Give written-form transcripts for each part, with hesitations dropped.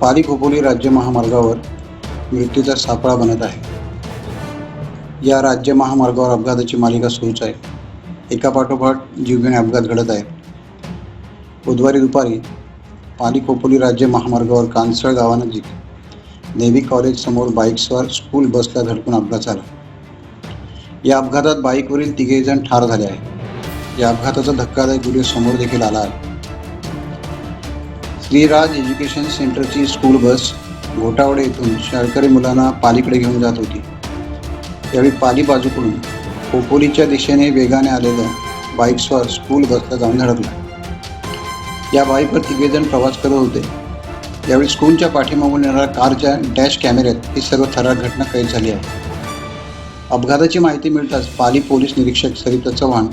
पाली खोपोली राज्य महामार्गावर मृत्यूचा सापळा बनत आहे। या राज्य महामार्गावर अपघाताची मालिका सुरूच आहे। एकापाठोपाठ जीवघेणे अपघात घडत आहेत। बुधवारी दुपारी पाली खोपोली राज्य महामार्गावर कांसळ गावानजीक नेव्ही कॉलेज समोर बाईकसवार स्कूल बसला धडकून अपघात झाला। या अपघातात बाईकवरील 3 जण ठार झाले आहेत। या अपघाताचा धक्कादायक व्हिडिओ समोर देखील आला आहे। श्रीराज एज्युकेशन सेंटरची स्कूल बस घोटावडे येथून शाळकरी मुलांना पालीकडे घेऊन जात होती। यावेळी पाली बाजूकडून खोपोलीच्या दिशेने वेगाने आलेल्या बाईकसवार स्कूल बसला जाऊन धडकला। या बाईकवर 3 जण प्रवास करत होते। यावेळी स्कूलच्या पाठीमागून येणाऱ्या कारच्या डॅश कॅमेऱ्यात ही सर्व थरारक घटना कैद झाली आहे। अपघाताची माहिती मिळताच पाली पोलीस निरीक्षक सरिता चव्हाण,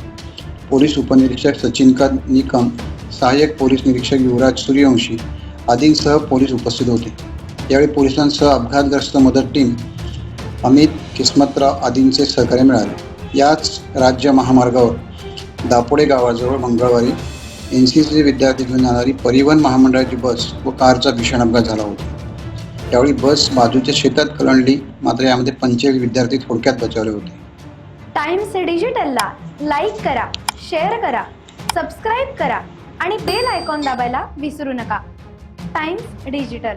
पोलीस उपनिरीक्षक सचिन निकम, सहाय्यक पोलीस निरीक्षक युवराज सूर्यवंशी आदींसह पोलीस उपस्थित होते। यावेळी पोलिसांसह अपघातग्रस्त मदत टीम अमित किस्मतराव आदींचे सहकार्य मिळाले। याच राज्य महामार्गावर दापोडे गावाजवळ मंगळवारी NCC विद्यार्थी घेऊन जाणारी परिवहन महामंडळाची बस व कारचा भीषण अपघात झाला होता। यावेळी बस बाजूच्या शेतात कलंडली, मात्र यामध्ये 25 विद्यार्थी थोडक्यात बचावले होते। टाइम्स डिजिटलला लाईक करा, शेअर करा, सबस्क्राईब करा आणि बेल आयकॉन दाबायला विसरू नका। Times digital.